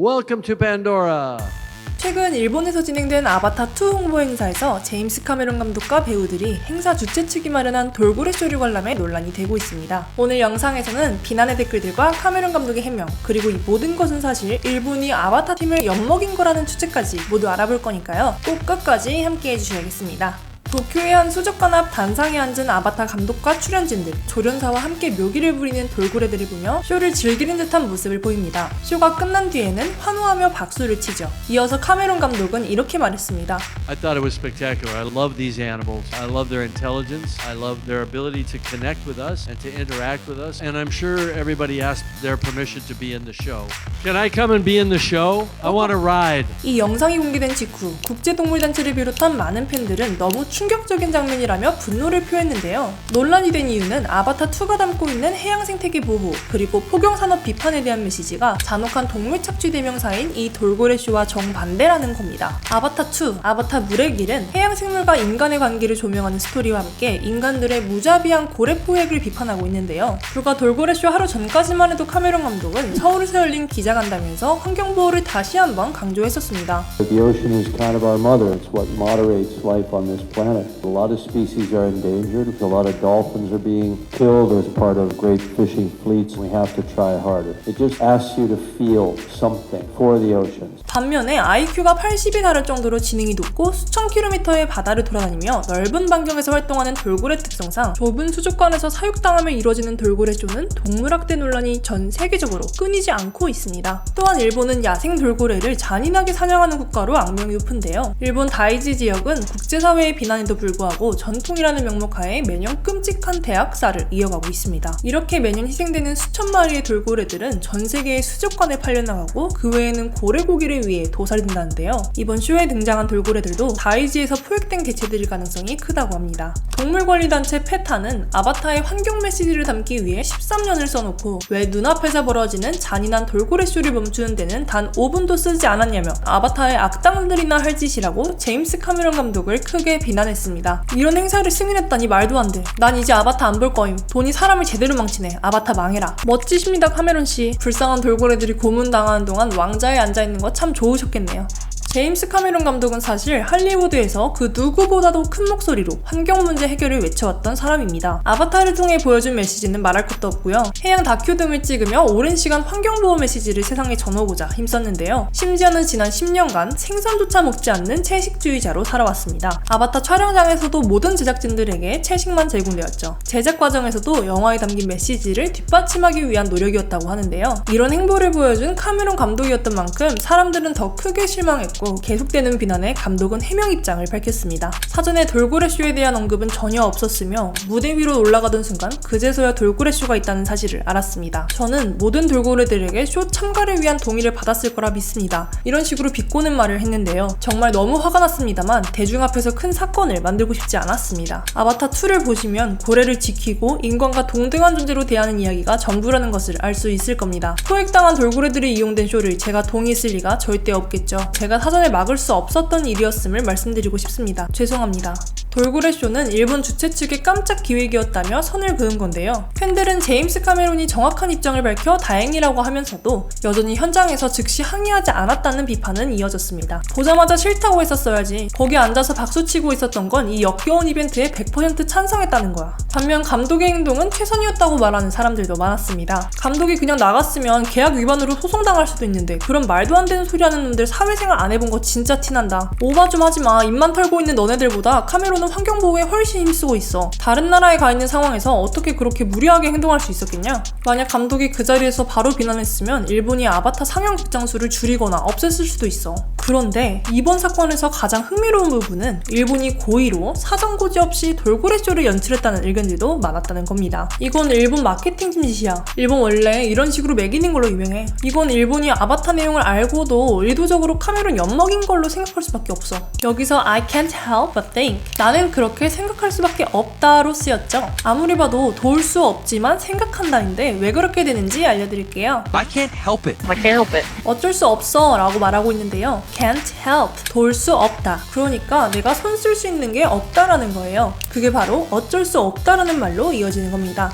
Welcome to Pandora. 최근 일본에서 진행된 아바타2 홍보 행사에서 제임스 카메론 감독과 배우들이 행사 주최 측이 마련한 돌고래 쇼를 관람해 논란이 되고 있습니다. 오늘 영상에서는 비난의 댓글들과 카메론 감독의 해명, 그리고 이 모든 것은 사실 일본이 아바타 팀을 엿먹인 거라는 추측까지 모두 알아볼 거니까요. 꼭 끝까지 함께 해주셔야겠습니다. 도쿄의 한 수족관 앞 단상에 앉은 아바타 감독과 출연진들, 조련사와 함께 묘기를 부리는 돌고래들을 보며 쇼를 즐기는 듯한 모습을 보입니다. 쇼가 끝난 뒤에는 환호하며 박수를 치죠. 이어서 카메론 감독은 이렇게 말했습니다. I thought it was spectacular. I love these animals. I love their intelligence. I love their ability to connect with us and to interact with us. And I'm sure everybody asked their permission to be in the show. Can I come and be in the show? I want to ride. 이 영상이 공개된 직후 국제동물단체를 비롯한 많은 팬들은 너무 충격적인 장면이라며 분노를 표했는데요. 논란이 된 이유는 아바타2가 담고 있는 해양 생태계 보호, 그리고 포경산업 비판에 대한 메시지가 잔혹한 동물 착취 대명사인 이 돌고래 쇼와 정반대라는 겁니다. 아바타2, 아바타 물의 길은 해양 생물과 인간의 관계를 조명하는 스토리와 함께 인간들의 무자비한 고래 포획을 비판하고 있는데요. 불과 돌고래 쇼 하루 전까지만 해도 카메론 감독은 서울에서 열린 기자간담회에서 환경보호를 다시 한번 강조했었습니다. The ocean is kind of our mother. It's what moderates life on this planet. A lot of species are endangered. A lot of dolphins are being killed as part of great fishing fleets. We have to try harder. It just asks you to feel something for the oceans. 반면에 IQ가 80이 달할 정도로 지능이 높고 수천 킬로미터의 바다를 돌아다니며 넓은 반경에서 활동하는 돌고래 특성상 좁은 수족관에서 사육당하며 이루어지는 돌고래 쇼는 동물학대 논란이 전 세계적으로 끊이지 않고 있습니다. 또한 일본은 야생 돌고래를 잔인하게 사냥하는 국가로 악명이 높은데요. 일본 다이지 지역은 국제사회의 비난에도 불구하고 전통이라는 명목하에 매년 끔찍한 대학살을 이어가고 있습니다. 이렇게 매년 희생되는 수천 마리의 돌고래들은 전 세계의 수족관에 팔려나가고 그 외에는 고래고기를 위해 도살된다는데요. 이번 쇼에 등장한 돌고래들도 다이지에서 포획된 개체들일 가능성이 크다고 합니다. 동물권리단체 페타는 아바타의 환경 메시지를 담기 위해 13년을 써놓고 왜 눈앞에서 벌어지는 잔인한 돌고래 쇼를 멈추는 데는 단 5분도 쓰지 않았냐며 아바타의 악당들이나 할 짓이라고 제임스 카메론 감독을 크게 비난했습니다. 이런 행사를 승인했다니 말도 안 돼. 난 이제 아바타 안 볼 거임. 돈이 사람을 제대로 망치네. 아바타 망해라. 멋지십니다, 카메론 씨. 불쌍한 돌고래들이 고문당하는 동안 왕자에 앉아있는 거 참 좋으셨겠네요. 제임스 카메론 감독은 사실 할리우드에서 그 누구보다도 큰 목소리로 환경 문제 해결을 외쳐왔던 사람입니다. 아바타를 통해 보여준 메시지는 말할 것도 없고요. 해양 다큐 등을 찍으며 오랜 시간 환경보호 메시지를 세상에 전하고자 힘썼는데요. 심지어는 지난 10년간 생선조차 먹지 않는 채식주의자로 살아왔습니다. 아바타 촬영장에서도 모든 제작진들에게 채식만 제공되었죠. 제작 과정에서도 영화에 담긴 메시지를 뒷받침하기 위한 노력이었다고 하는데요. 이런 행보를 보여준 카메론 감독이었던 만큼 사람들은 더 크게 실망했고 계속되는 비난에 감독은 해명 입장을 밝혔습니다. 사전에 돌고래 쇼에 대한 언급은 전혀 없었으며 무대 위로 올라가던 순간 그제서야 돌고래 쇼가 있다는 사실을 알았습니다. 저는 모든 돌고래들에게 쇼 참가를 위한 동의를 받았을 거라 믿습니다. 이런 식으로 비꼬는 말을 했는데요. 정말 너무 화가 났습니다만 대중 앞에서 큰 사건을 만들고 싶지 않았습니다. 아바타2를 보시면 고래를 지키고 인간과 동등한 존재로 대하는 이야기가 전부라는 것을 알 수 있을 겁니다. 포획당한 돌고래들이 이용된 쇼를 제가 동의했을 리가 절대 없겠죠. 제가 사전에 막을 수 없었던 일이었음을 말씀드리고 싶습니다. 죄송합니다. 돌고래 쇼는 일본 주최 측의 깜짝 기획이었다며 선을 그은 건데요. 팬들은 제임스 카메론이 정확한 입장을 밝혀 다행이라고 하면서도 여전히 현장에서 즉시 항의하지 않았다는 비판은 이어졌습니다. 보자마자 싫다고 했었어야지. 거기 앉아서 박수치고 있었던 건 이 역겨운 이벤트에 100% 찬성했다는 거야. 반면 감독의 행동은 최선이었다고 말하는 사람들도 많았습니다. 감독이 그냥 나갔으면 계약 위반으로 소송당할 수도 있는데 그런 말도 안 되는 소리 하는 놈들 사회생활 안 해본 거 진짜 티난다. 오바 좀 하지마. 입만 털고 있는 너네들보다 카메론은 환경보호에 훨씬 힘쓰고 있어. 다른 나라에 가 있는 상황에서 어떻게 그렇게 무리하게 행동할 수 있었겠냐? 만약 감독이 그 자리에서 바로 비난했으면 일본이 아바타 상영 극장 수를 줄이거나 없앴을 수도 있어. 그런데 이번 사건에서 가장 흥미로운 부분은 일본이 고의로 사전고지 없이 돌고래 쇼를 연출했다는 의견들도 많았다는 겁니다. 이건 일본 마케팅팀 짓이야. 일본 원래 이런 식으로 매기는 걸로 유명해. 이건 일본이 아바타 내용을 알고도 의도적으로 카메론 엿먹인 걸로 생각할 수밖에 없어. 여기서 I can't help but think. 나는 그렇게 생각할 수밖에 없다로 쓰였죠. 아무리 봐도 도울 수 없지만 생각한다인데 왜 그렇게 되는지 알려드릴게요. I can't help it. I can't help it. 어쩔 수 없어 라고 말하고 있는데요. can't help, 도울 수 없다. 그러니까 내가 손 쓸 수 있는 게 없다라는 거예요. 그게 바로 어쩔 수 없다라는 말로 이어지는 겁니다.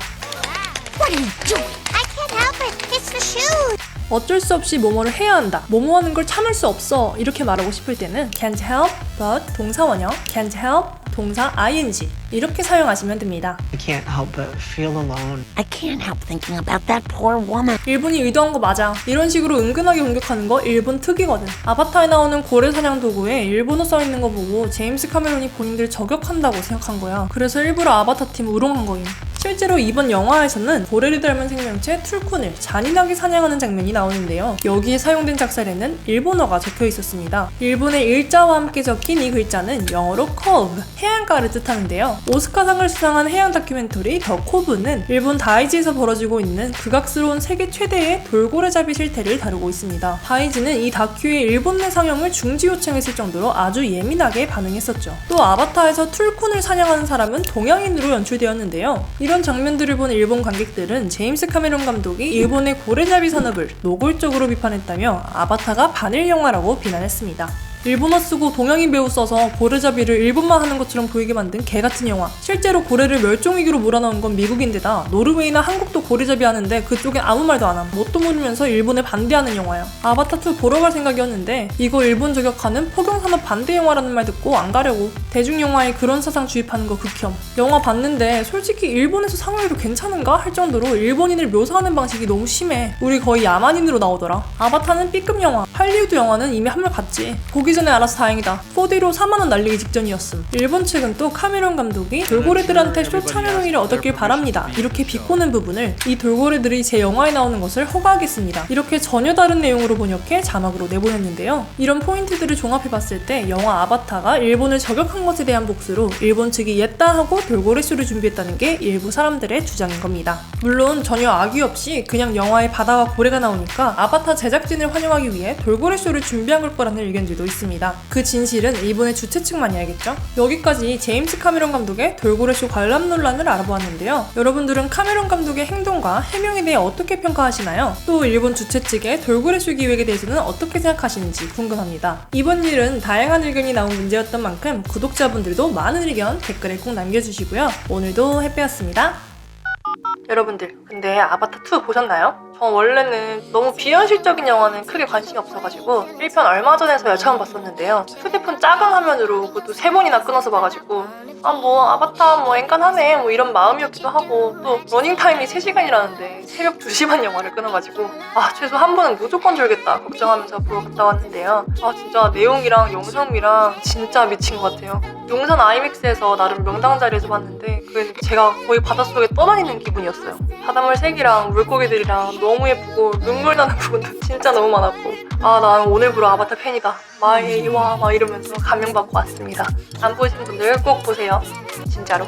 What are you doing? I can't help it. It's the shoes. 어쩔 수 없이 뭐뭐를 해야 한다, 뭐뭐 하는 걸 참을 수 없어 이렇게 말하고 싶을 때는 can't help but 동사 원형, can't help 동사 ing 이렇게 사용하시면 됩니다. I can't help but feel alone. I can't help thinking about that poor woman. 일본이 의도한 거 맞아. 이런 식으로 은근하게 공격하는 거 일본 특이거든. 아바타에 나오는 고래 사냥 도구에 일본어 써있는 거 보고 제임스 카메론이 본인들 저격한다고 생각한 거야. 그래서 일부러 아바타 팀 우롱한 거임. 실제로 이번 영화에서는 고래를 닮은 생명체 툴쿤을 잔인하게 사냥하는 장면이 나오는데요. 여기에 사용된 작살에는 일본어가 적혀 있었습니다. 일본의 일자와 함께 적힌 이 글자는 영어로 cove, 해안가를 뜻하는데요. 오스카상을 수상한 해양 다큐멘터리 더 코브는 일본 다이지에서 벌어지고 있는 극악스러운 세계 최대의 돌고래잡이 실태를 다루고 있습니다. 다이지는 이 다큐의 일본 내 상영을 중지 요청했을 정도로 아주 예민하게 반응했었죠. 또 아바타에서 툴쿤을 사냥하는 사람은 동양인으로 연출되었는데요. 이런 장면들을 본 일본 관객들은 제임스 카메론 감독이 일본의 고래잡이 산업을 노골적으로 비판했다며 아바타가 반일 영화라고 비난했습니다. 일본어 쓰고 동양인 배우 써서 고래잡이를 일본만 하는 것처럼 보이게 만든 개같은 영화. 실제로 고래를 멸종위기로 몰아넣은 건 미국인데다 노르웨이나 한국도 고래잡이 하는데 그쪽엔 아무 말도 안 함. 뭣도 모르면서 일본에 반대하는 영화야. 아바타2 보러 갈 생각이었는데 이거 일본 저격하는 포경산업 반대 영화라는 말 듣고 안 가려고. 대중영화에 그런 사상 주입하는 거 극혐. 영화 봤는데 솔직히 일본에서 상영해도 괜찮은가? 할 정도로 일본인을 묘사하는 방식이 너무 심해. 우리 거의 야만인으로 나오더라. 아바타는 B급 영화. 할리우드 영화는 이미 한물 갔지. 보기 전에 알아서 다행이다. 4D로 4만원 날리기 직전이었음. 일본 측은 또 카메론 감독이 돌고래들한테 쇼 참여 동의를 얻었길 바랍니다. 이렇게 비꼬는 부분을 이 돌고래들이 제 영화에 나오는 것을 허가하겠습니다. 이렇게 전혀 다른 내용으로 번역해 자막으로 내보냈는데요. 이런 포인트들을 종합해봤을 때 영화 아바타가 일본을 저격한 것에 대한 복수로 일본 측이 옛다 하고 돌고래 쇼를 준비했다는 게 일부 사람들의 주장인 겁니다. 물론 전혀 악의 없이 그냥 영화에 바다와 고래가 나오니까 아바타 제작진을 환영하기 위해 돌고래 쇼를 준비한 걸 거라는 의견들도 있습니다. 그 진실은 일본의 주최 측만이 알겠죠? 여기까지 제임스 카메론 감독의 돌고래쇼 관람 논란을 알아보았는데요. 여러분들은 카메론 감독의 행동과 해명에 대해 어떻게 평가하시나요? 또 일본 주최 측의 돌고래쇼 기획에 대해서는 어떻게 생각하시는지 궁금합니다. 이번 일은 다양한 의견이 나온 문제였던 만큼 구독자분들도 많은 의견 댓글에 꼭 남겨주시고요. 오늘도 햇배였습니다. 여러분들, 근데 아바타2 보셨나요? 저 원래는 너무 비현실적인 영화는 크게 관심이 없어가지고 1편 얼마 전에서야 처음 봤었는데요. 휴대폰 작은 화면으로 그것도 3번이나 끊어서 봐가지고 아바타 엔간하네 이런 마음이었기도 하고, 또 러닝타임이 3시간이라는데 새벽 2시만 영화를 끊어가지고 최소 한 번은 무조건 졸겠다 걱정하면서 보러 갔다 왔는데요. 진짜 내용이랑 영상미랑 진짜 미친 것 같아요. 용산 아이맥스에서 나름 명당 자리에서 봤는데 그게 제가 거의 바닷속에 떠다니는 기분이었어요. 바닷물 색이랑 물고기들이랑 너무 예쁘고 눈물 나는 부분도 진짜 너무 많았고, 난 오늘부로 아바타 팬이다 마이와 이러면서 감명받고 왔습니다. 안 보신 분들 꼭 보세요. 진짜로.